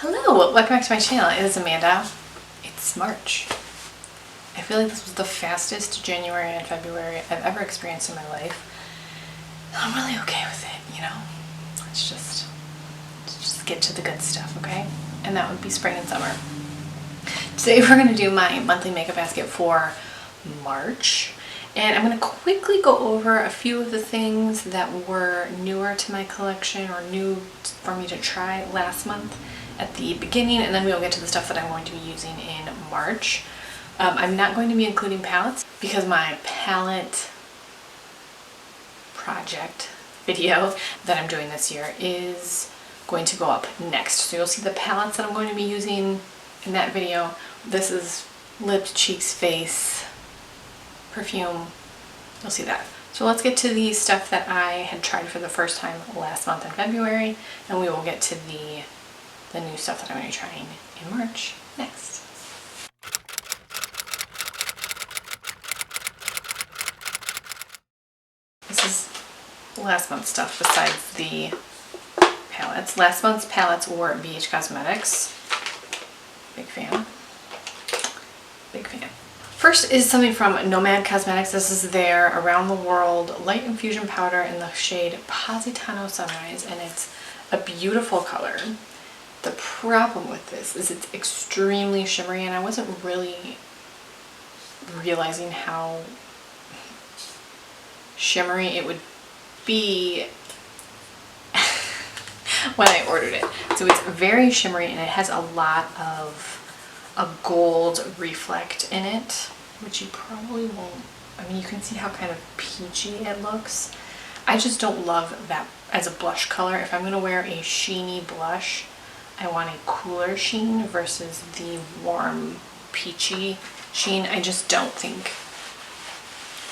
Hello, welcome back to my channel. It is Amanda. It's March. I feel like this was the fastest January and February I've ever experienced in my life. I'm really okay with it, you know? Let's just get to the good stuff, okay? And that would be spring and summer. Today we're going to do my monthly makeup basket for March. And I'm going to quickly go over a few of the things that were newer to my collection or new for me to try last month at the beginning, and then we'll get to the stuff that I'm going to be using in March. I'm not going to be including palettes because my palette project video that I'm doing this year is going to go up next. So you'll see the palettes that I'm going to be using in that video. This is lips, cheeks, face, perfume. You'll see that. So let's get to the stuff that I had tried for the first time last month in February, and we will get to the new stuff that I'm going to be trying in March next. This is last month's stuff besides the palettes. Last month's palettes were Fx Cosmetics. Big fan. Big fan. First is something from Nomad Cosmetics. This is their Around the World Light Infusion Powder in the shade Positano Sunrise, and it's a beautiful color. The problem with this is it's extremely shimmery, and I wasn't really realizing how shimmery it would be when I ordered it. So it's very shimmery, and it has a lot of a gold reflect in it, which you probably won't. I mean, you can see how kind of peachy it looks. I just don't love that as a blush color. If I'm going to wear a sheeny blush, I want a cooler sheen versus the warm peachy sheen. I just don't think,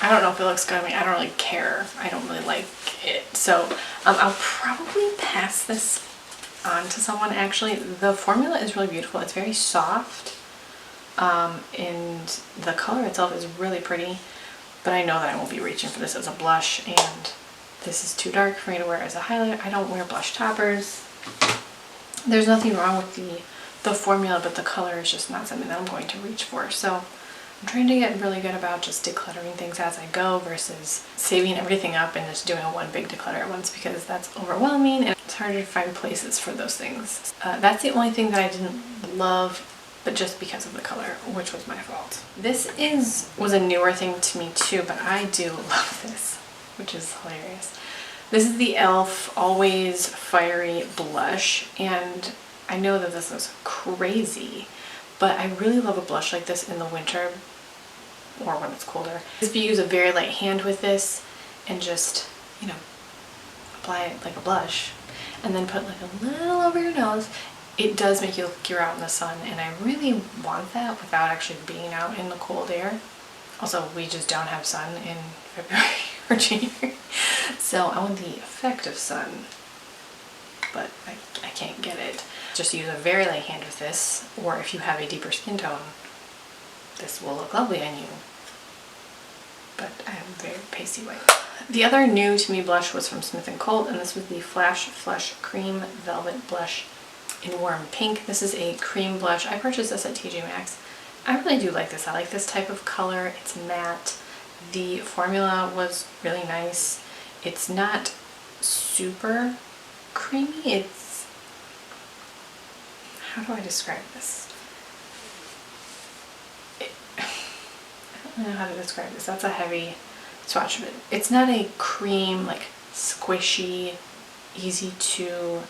I don't know if it looks good on me. I don't really care. I don't really like it. So I'll probably pass this on to someone. Actually, the formula is really beautiful. It's very soft, and the color itself is really pretty, but I know that I won't be reaching for this as a blush, and this is too dark for me to wear as a highlighter. I don't wear blush toppers. There's nothing wrong with the formula, but the color is just not something that I'm going to reach for. So I'm trying to get really good about just decluttering things as I go versus saving everything up and just doing one big declutter at once, because that's overwhelming and it's harder to find places for those things. That's the only thing that I didn't love, but just because of the color, which was my fault. This was a newer thing to me too, but I do love this, which is hilarious. This is the e.l.f. Always Fiery Blush, and I know that this is crazy, but I really love a blush like this in the winter or when it's colder. If you use a very light hand with this and just, you know, apply it like a blush and then put like a little over your nose, it does make you look like you're out in the sun, and I really want that without actually being out in the cold air. Also, we just don't have sun in February or January, so I want the effect of sun, but I can't get it. Just use a very light hand with this, or if you have a deeper skin tone, this will look lovely on you, but I have a very pasty white. The other new to me blush was from Smith & Colt, and this was the Flash Flush Cream Velvet Blush in Warm Pink. This is a cream blush. I purchased this at TJ Maxx. I really do like this. I like this type of color. It's matte. The formula was really nice. It's not super creamy. It's, how do I describe this? I don't know how to describe this. That's a heavy swatch of it. It's not a cream, like squishy, easy to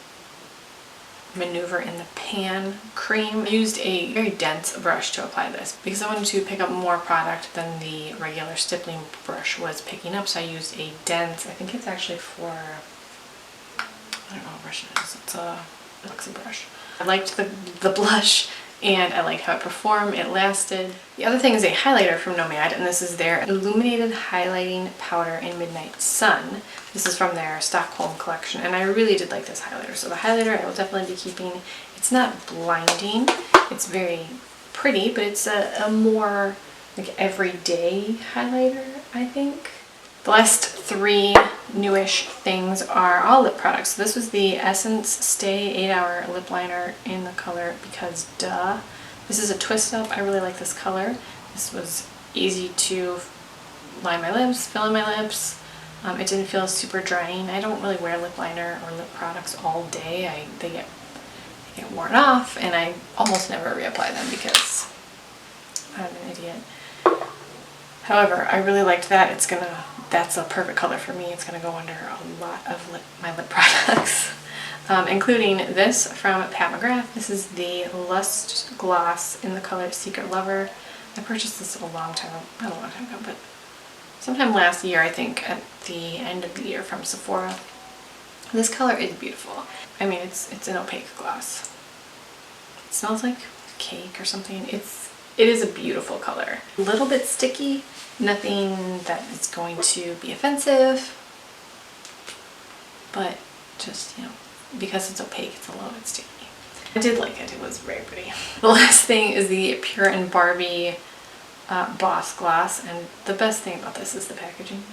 maneuver in the pan cream. I used a very dense brush to apply this because I wanted to pick up more product than the regular stippling brush was picking up, so I used a dense, I think it's actually for, I don't know what brush it is, it's a Luxe brush. I liked the blush, and I liked how it performed. It lasted. The other thing is a highlighter from Nomad, and this is their Illuminated Highlighting Powder in Midnight Sun. This is from their Stockholm collection, and I really did like this highlighter. So the highlighter I will definitely be keeping. It's not blinding. It's very pretty, but it's a more like everyday highlighter, I think. The last three newish things are all lip products. So this was the Essence Stay 8-Hour Lip Liner in the color Because Duh. This is a twist up. I really like this color. This was easy to line my lips, fill in my lips. It didn't feel super drying. I don't really wear lip liner or lip products all day. They get worn off, and I almost never reapply them because I'm an idiot. However, I really liked that. That's a perfect color for me. It's gonna go under a lot of my lip products, including this from Mcgrath. This is the Luxe Gloss in the color Secret Lover. I purchased this not a long time ago, but sometime last year, I think, at the end of the year from Sephora. This color is beautiful. I mean, it's an opaque gloss. It smells like cake or something. It is a beautiful color. A little bit sticky, nothing that is going to be offensive, but just, you know, because it's opaque, it's a little bit sticky. I did like it. It was very pretty. The last thing is the Pure and Barbie Boss Gloss, and the best thing about this is the packaging.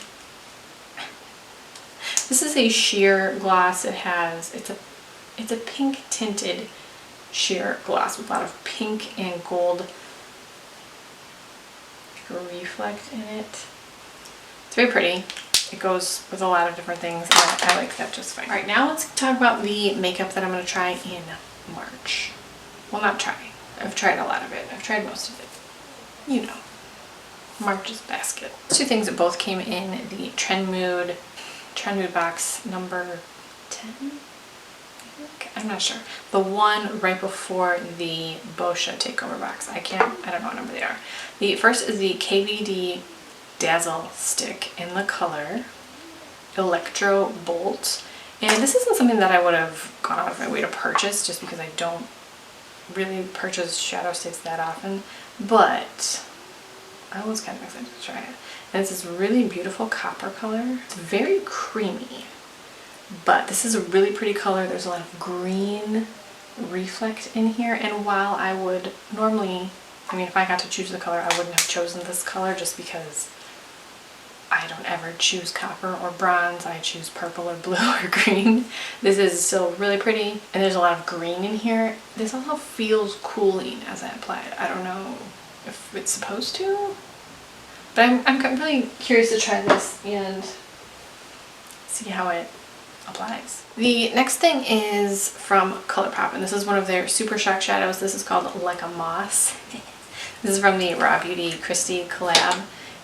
This is a sheer gloss. It's a pink tinted sheer gloss with a lot of pink and gold reflect in it. It's very pretty. It goes with a lot of different things, and I like that just fine. Alright, now let's talk about the makeup that I'm going to try in March. Well, not try. I've tried a lot of it. I've tried most of it. You know. March's basket. Two things that both came in the Trend Mood box number 10? I'm not sure. The one right before the Boscia Takeover box. I don't know what number they are. The first is the KVD Dazzle stick in the color Electro Bolt. And this isn't something that I would have gone out of my way to purchase just because I don't really purchase shadow sticks that often. But I was kind of excited to try it. And it's this really beautiful copper color. It's very creamy. But this is a really pretty color. There's a lot of green reflect in here, and while I would normally, I mean, if I got to choose the color, I wouldn't have chosen this color just because I don't ever choose copper or bronze. I choose purple or blue or green. This is still really pretty, and there's a lot of green in here. This also feels cooling as I apply it. I don't know if it's supposed to, but I'm really curious to try this and see how it applies. The next thing is from ColourPop, and this is one of their Super Shock shadows. This is called Like a Moss. This is from the Raw Beauty Christy collab,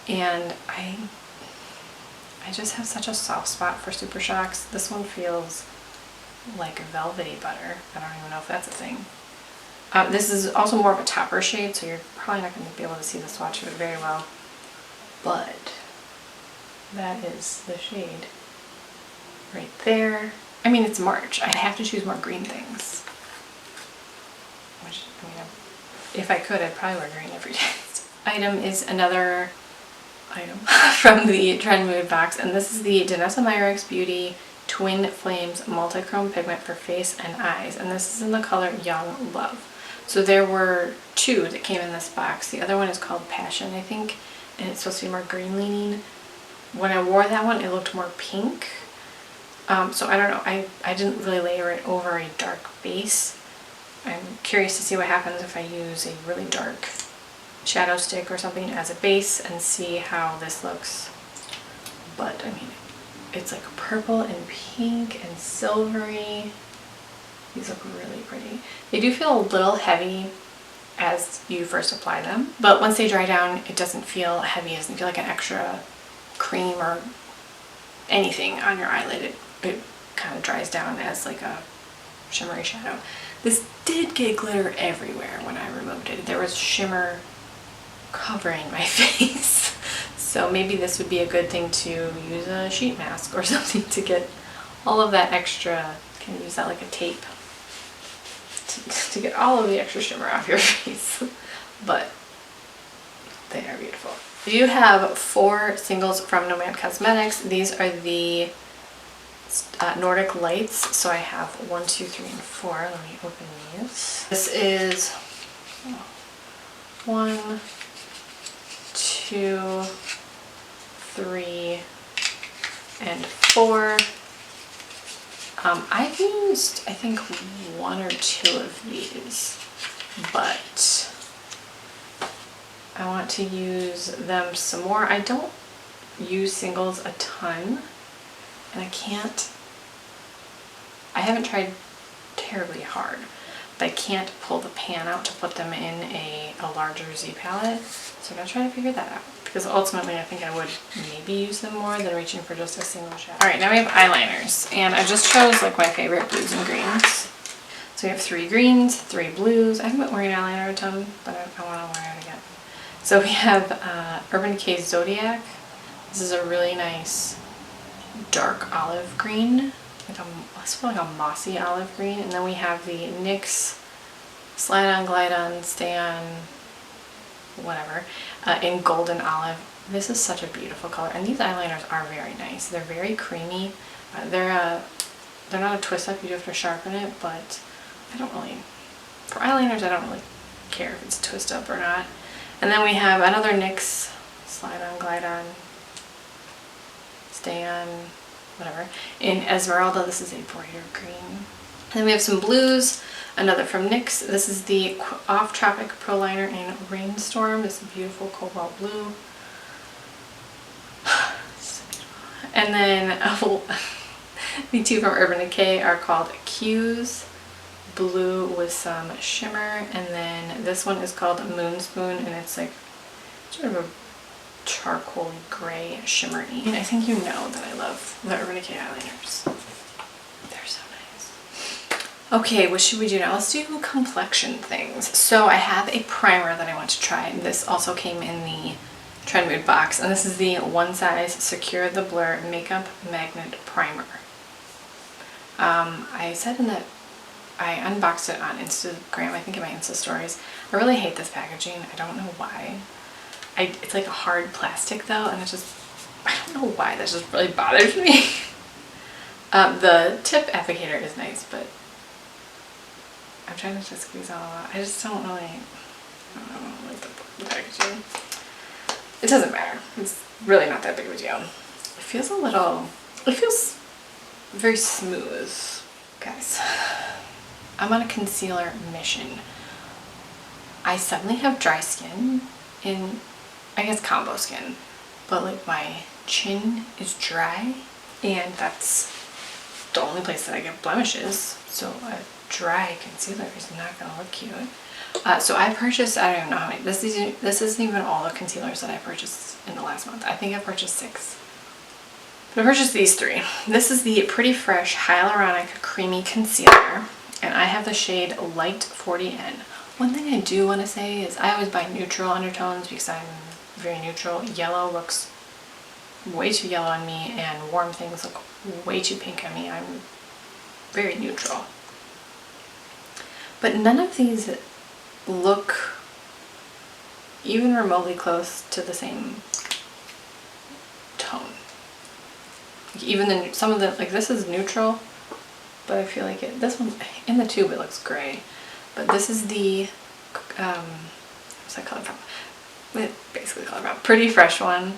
and I just have such a soft spot for Super Shocks. This one feels like velvety butter. I don't even know if that's a thing. This is also more of a topper shade, so you're probably not going to be able to see the swatch of it very well, but that is the shade right there. I mean, it's March. I'd have to choose more green things. Which, I mean, if I could, I'd probably wear green every day. Item is another item from the Trend Mood box, and this is the Danessa Myricks Beauty Twin Flames Multichrome Pigment for Face and Eyes, and this is in the color Young Love. So there were two that came in this box. The other one is called Passion, I think, and it's supposed to be more green leaning. When I wore that one, it looked more pink. So I don't know, I didn't really layer it over a dark base. I'm curious to see what happens if I use a really dark shadow stick or something as a base and see how this looks. But I mean, it's like purple and pink and silvery. These look really pretty. They do feel a little heavy as you first apply them, but once they dry down, it doesn't feel heavy. It doesn't feel like an extra cream or anything on your eyelid. It kind of dries down as like a shimmery shadow. This did get glitter everywhere when I removed it. There was shimmer covering my face. So maybe this would be a good thing to use a sheet mask or something to get all of that extra, can use that like a tape to get all of the extra shimmer off your face. But they are beautiful. I do have 4 singles from Nomad Cosmetics. These are the Nordic Lights, so I have 1, 2, 3, and 4. Let me open these. This is 1, 2, 3, and 4. I've used, I think, 1 or 2 of these, but I want to use them some more. I don't use singles a ton, and I haven't tried terribly hard, but I can't pull the pan out to put them in a larger Z palette, so I'm going to try to figure that out, because ultimately I think I would maybe use them more than reaching for just a single shade. Alright, now we have eyeliners, and I just chose like my favorite blues and greens. So we have 3 greens, 3 blues. I haven't been wearing eyeliner a ton, but I want to wear it again. So we have Urban Decay Zodiac. This is a really nice dark olive green, it's like a mossy olive green. And then we have the NYX Slide On, Glide On, Stay On, whatever, in golden olive. This is such a beautiful color, and these eyeliners are very nice. They're very creamy. They're not a twist up, you do have to sharpen it, but I don't really, for eyeliners I don't really care if it's twist up or not. And then we have another NYX Slide On, Glide On, Stay On, whatever, in Esmeralda. This is a brighter green. And then we have some blues, another from NYX. This is the Off Tropic Pro Liner in Rainstorm. This beautiful cobalt blue. So beautiful. And then the 2 from Urban Decay are called Q's, blue with some shimmer, and then this one is called Moon Spoon, and it's like sort of a charcoal gray shimmery. And I think you know that I love the Urban Decay eyeliners. They're so nice. Okay, what should we do now? Let's do complexion things. So I have a primer that I want to try. This also came in the Trend Mood box, and this is the One Size Secure the Blur Makeup Magnet Primer. I said in that I unboxed it on Instagram, I think in my Insta stories. I really hate this packaging. I don't know why. It's like a hard plastic though, and it's just, I don't know why, that just really bothers me. The tip applicator is nice, but I'm trying to just squeeze out a lot. I just don't really, I don't like the packaging. It doesn't matter. It's really not that big of a deal. It feels very smooth. Guys, I'm on a concealer mission. I suddenly have dry skin in, I guess, combo skin, but like my chin is dry, and that's the only place that I get blemishes, so a dry concealer is not gonna look cute. So I purchased, I don't even know how many, this isn't even all the concealers that I purchased in the last month. I think I purchased 6. But I purchased these 3. This is the Pretty Fresh Hyaluronic Creamy Concealer, and I have the shade Light 40N. One thing I do want to say is I always buy neutral undertones because I'm very neutral. Yellow looks way too yellow on me, and warm things look way too pink on me. I'm very neutral. But none of these look even remotely close to the same tone. Even some of the, like this is neutral, but I feel like this one, in the tube it looks gray. But this is the, what's that color from? Basically color from. Pretty Fresh one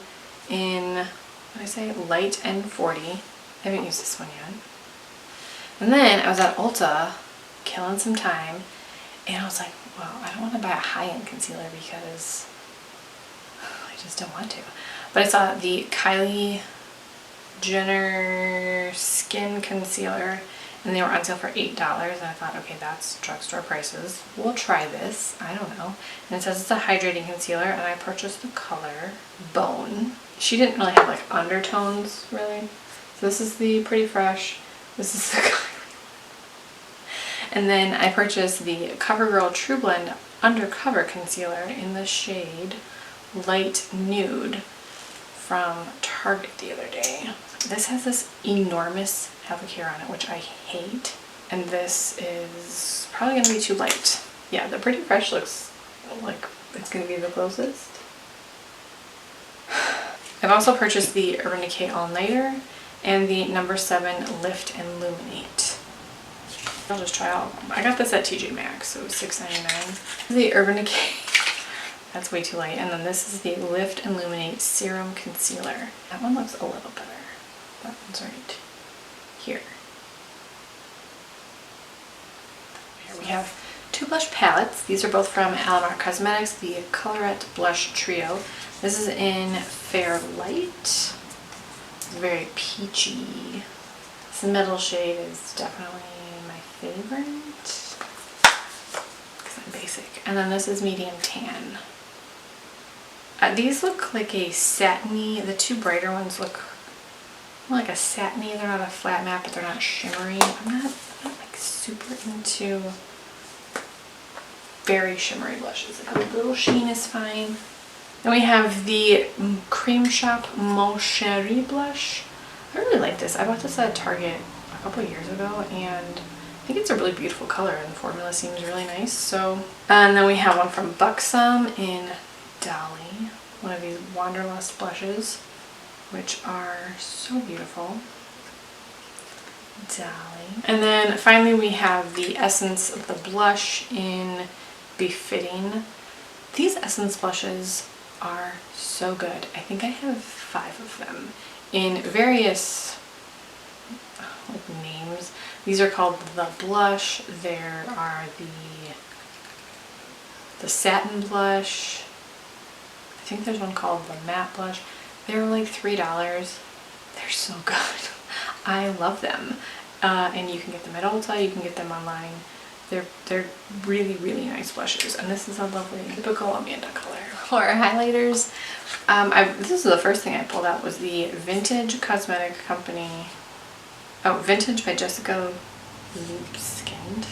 in, what did I say? Light N40. I haven't used this one yet. And then I was at Ulta killing some time, and I was like, well, I don't want to buy a high-end concealer because I just don't want to. But I saw the Kylie Jenner Skin Concealer, and they were on sale for $8, and I thought, okay, that's drugstore prices. We'll try this. I don't know. And it says it's a hydrating concealer, and I purchased the color Bone. She didn't really have like undertones, really. So this is the Pretty Fresh. This is the Kylie. And then I purchased the CoverGirl True Blend Undercover Concealer in the shade Light Nude from Target the other day. This has this enormous applicator on it, which I hate, and this is probably going to be too light. Yeah, the Pretty Fresh looks like it's going to be the closest. I've also purchased the Urban Decay All Nighter and the No. 7 Lift and Illuminate. I'll just try out. I got this at TJ Maxx, so it was $6.99. The Urban Decay, that's way too light. And then this is the Lift and Illuminate Serum Concealer. That one looks a little better. That one's right here. Here we have two blush palettes. These are both from Nomad Cosmetics, the Colorette Blush Trio. This is in Fair Light. It's very peachy. This middle shade is definitely my favorite because I'm basic. And then this is medium tan. These look like a satiny, the two brighter ones look more like a satiny. They're not a flat matte, but they're not shimmery. I'm not like super into very shimmery blushes. Like a little sheen is fine. Then we have the Cream Shop Mon Chéri blush. I really like this. I bought this at Target a couple of years ago, and I think it's a really beautiful color, and the formula seems really nice. So, and then we have one from Buxom in Dolly, one of these Wanderlust blushes, which are so beautiful. Dolly. And then finally we have the Essence of the blush in Befitting. These Essence blushes are so good. I think I have 5 of them in various names. These are called the blush. There are the satin blush. I think there's one called the matte blush. They're like $3. They're so good. I love them. And you can get them at Ulta, you can get them online. They're really, really nice blushes. And this is a lovely, typical Amanda color. For highlighters, this is the first thing I pulled out was the Vintage Cosmetic Company. Oh, Vintage by Jessica Skinned.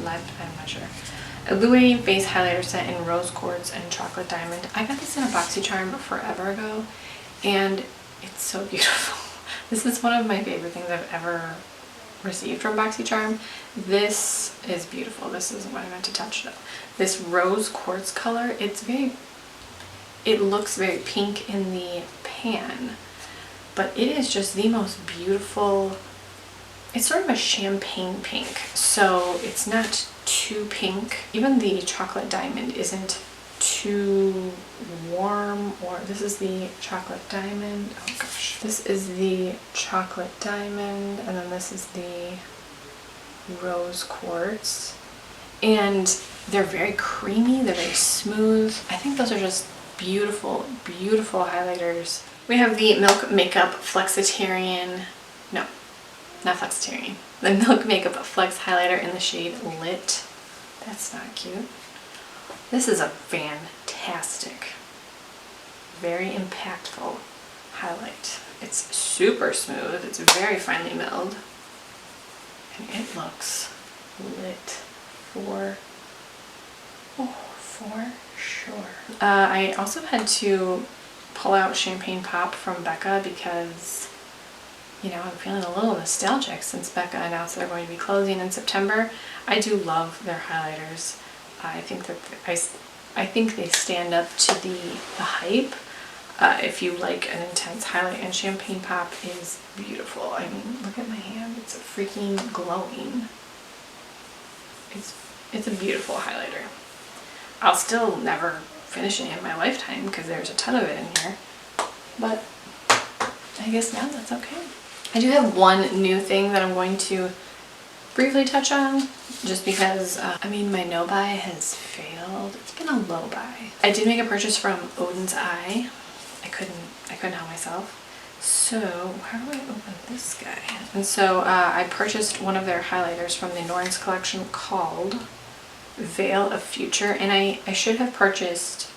I'm not sure. Illuminated Base Highlighter Set in Rose Quartz and Chocolate Diamond. I got this in a BoxyCharm forever ago, and it's so beautiful. This is one of my favorite things I've ever received from BoxyCharm. This is beautiful. This isn't what I meant to touch though. This Rose Quartz color, it looks very pink in the pan, but it is just the most beautiful. It's sort of a champagne pink, so it's not too pink. Even the Chocolate Diamond isn't too warm, or this is the Chocolate Diamond. Oh gosh. This is the Chocolate Diamond, and then this is the Rose Quartz. And they're very creamy, they're very smooth. I think those are just beautiful, beautiful highlighters. We have the Milk Makeup Flexitarian, no, not Flexitarian, the Milk Makeup Flex Highlighter in the shade Lit. That's not cute. This is a fantastic, very impactful highlight. It's super smooth, it's very finely milled, and it looks lit for sure. I also had to pull out Champagne Pop from Becca because, you know, I'm feeling a little nostalgic since Becca announced they're going to be closing in September. I do love their highlighters. I think that I think they stand up to the hype. If you like an intense highlight, and Champagne Pop is beautiful. I mean, look at my hand, it's freaking glowing. It's a beautiful highlighter. I'll still never finish it in my lifetime because there's a ton of it in here, but I guess now that's okay. I do have one new thing that I'm going to briefly touch on, just because, I mean, my no buy has failed. It's been a low buy. I did make a purchase from Odin's Eye. I couldn't help myself. So how do I open this guy? And so I purchased one of their highlighters from the Norns collection called Veil of Future, and I should have purchased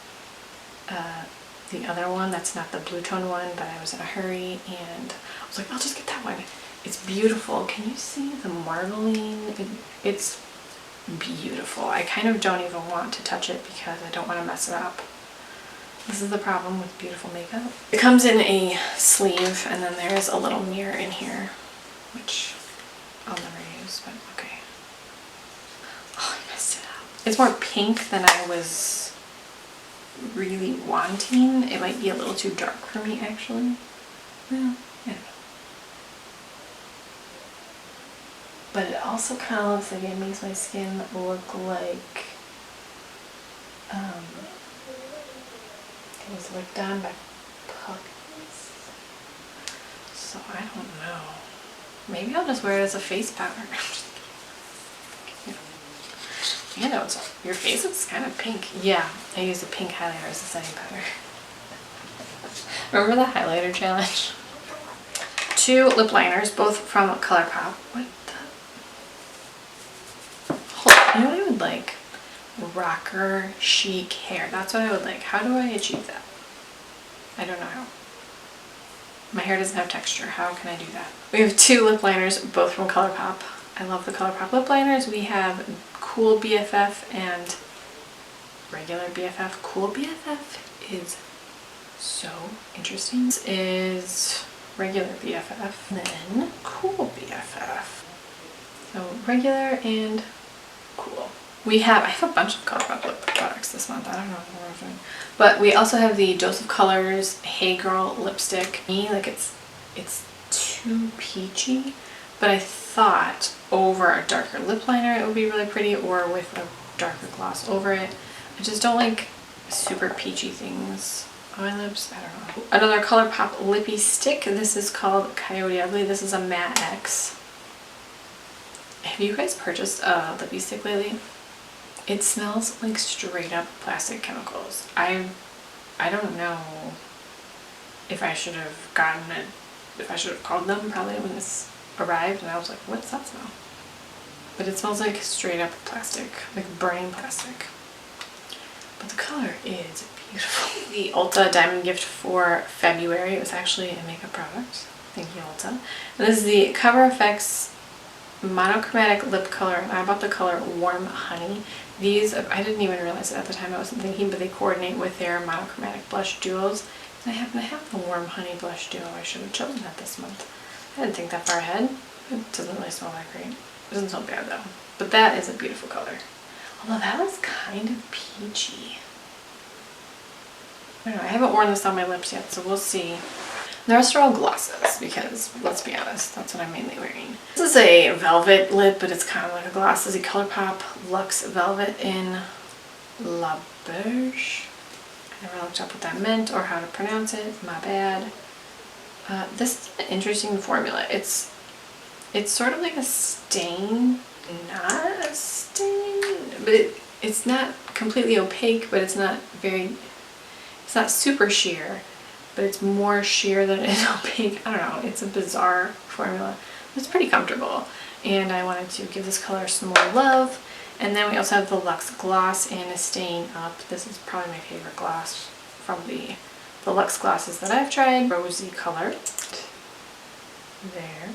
the other one that's not the blue tone one, but I was in a hurry and I was like, I'll just get that one. It's beautiful. Can you see the marbling? It's beautiful. I kind of don't even want to touch it because I don't want to mess it up. This is the problem with beautiful makeup. It comes in a sleeve, and then there is a little mirror in here, which I'll never use, but okay. Oh, I messed it up. It's more pink than I was really wanting. It might be a little too dark for me, actually. Well, yeah. But it also kind of looks like it makes my skin look like it was licked on by puppies. so I don't know. Maybe I'll just wear it as a face powder. You know, your face is kind of pink. Yeah, I use a pink highlighter as a setting powder. Remember the highlighter challenge? 2 lip liners, both from ColourPop. What the? Hold on, you know what I would like? Rocker chic hair. That's what I would like. How do I achieve that? I don't know how. My hair doesn't have texture. How can I do that? We have 2 lip liners, both from ColourPop. I love the ColourPop lip liners. We have Cool BFF and regular BFF. Cool BFF is so interesting. This is regular BFF, and then Cool BFF. So regular and cool. I have a bunch of ColourPop lip products this month. I don't know what we're doing. But we also have the Dose of Colors Hey Girl lipstick. Like it's too peachy, but I thought over a darker lip liner it would be really pretty, or with a darker gloss over it. I just don't like super peachy things on my lips. I don't know. Another ColourPop Lippie Stick. This is called Coyote Ugly. This is a Matte X. Have you guys purchased a Lippie Stick lately? It smells like straight up plastic chemicals. I don't know if I should have gotten it, if I should have called them probably when this arrived, and I was like, what's that smell? But it smells like straight up plastic, like burning plastic. But the color is beautiful. The Ulta Diamond Gift for February. It was actually a makeup product. Thank you, Ulta. And this is the Fx Monochromatic Lip color. I bought the color Warm Honey. These, I didn't even realize it at the time, I wasn't thinking, but they coordinate with their monochromatic blush duos. And I happen to have the Warm Honey blush duo. I should have chosen that this month. I didn't think that far ahead. It doesn't really smell that great. It doesn't smell bad though. But that is a beautiful color. Although that was kind of peachy. I don't know, I haven't worn this on my lips yet, so we'll see. The rest are all glosses because, let's be honest, that's what I'm mainly wearing. This is a velvet lip, but it's kind of like a gloss. This is a ColourPop Luxe Velvet in La Berge. I never looked up what that meant or how to pronounce it. My bad. This is an interesting formula. It's sort of like a stain, not a stain, but it's not completely opaque, but it's not super sheer, but it's more sheer than it is opaque. I don't know, it's a bizarre formula. It's pretty comfortable, and I wanted to give this color some more love. And then we also have the Luxe Gloss in a Staying Up. This is probably my favorite gloss from the Luxe glosses that I've tried. Rosy color. There.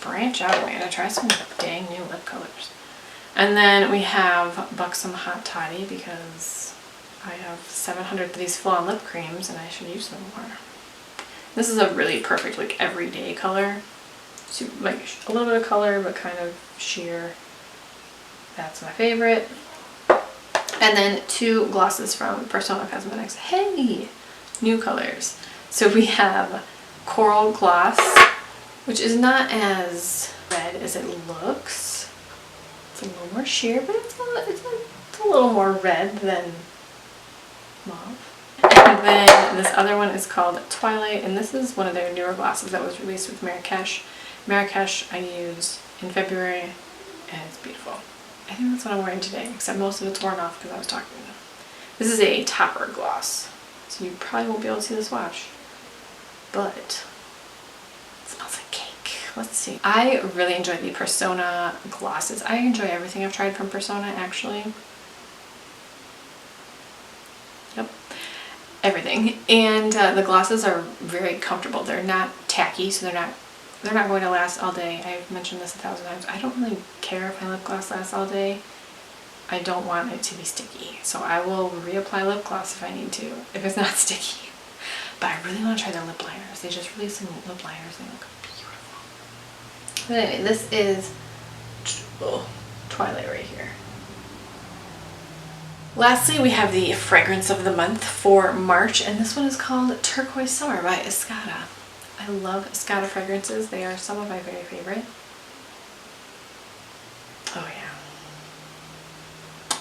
Branch out, Amanda. Try some dang new lip colors. And then we have Buxom Hot Toddy because I have 700 of these full-on lip creams and I should use them more. This is a really perfect, like, everyday color. Super, like, a little bit of color, but kind of sheer. That's my favorite. And then 2 glosses from Buxom Cosmetics. Hey! New colors. So we have Coral Gloss, which is not as red as it looks. It's a little more sheer, but it's a little more red than mauve. And then this other one is called Twilight, and this is one of their newer glosses that was released with Marrakesh. Marrakesh I used in February, and it's beautiful. I think that's what I'm wearing today, except most of it's worn off because I was talking to them. This is a topper gloss, so you probably won't be able to see the swatch, but it smells like cake. Let's see. I really enjoy the Persona glosses. I enjoy everything I've tried from Persona, actually. Yep, everything. And the glosses are very comfortable. They're not tacky, so they're not going to last all day. I've mentioned this 1,000 times. I don't really care if my lip gloss lasts all day. I don't want it to be sticky. So I will reapply lip gloss if I need to, if it's not sticky. But I really want to try their lip liners. They just released some lip liners. They look beautiful. But anyway, this is Twilight right here. Lastly, we have the fragrance of the month for March, and this one is called Turquoise Summer by Escada. I love Escada fragrances. They are some of my very favorite. Oh yeah.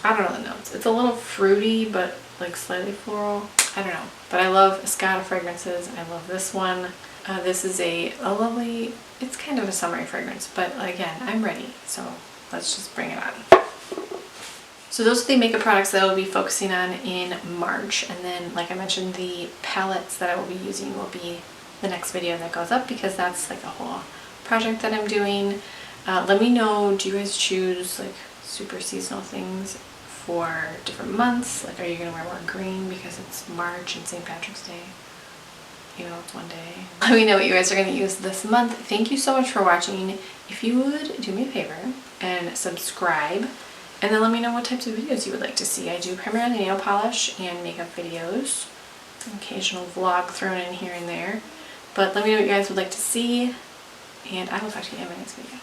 I don't know the notes. It's a little fruity, but like slightly floral. I don't know. But I love Escada fragrances. I love this one. This is a lovely, it's kind of a summery fragrance, but again, I'm ready, so let's just bring it on. So those are the makeup products that I will be focusing on in March, and then like I mentioned, the palettes that I will be using will be the next video that goes up, because that's like a whole project that I'm doing. Let me know, do you guys choose like super seasonal things for different months? Like, are you gonna wear more green because it's March and St. Patrick's Day? You know, it's one day. Let me know what you guys are gonna use this month. Thank you so much for watching. If you would do me a favor and subscribe, and then let me know what types of videos you would like to see. I do primarily nail polish and makeup videos, an occasional vlog thrown in here and there. But let me know what you guys would like to see, and I will talk to you in my next video.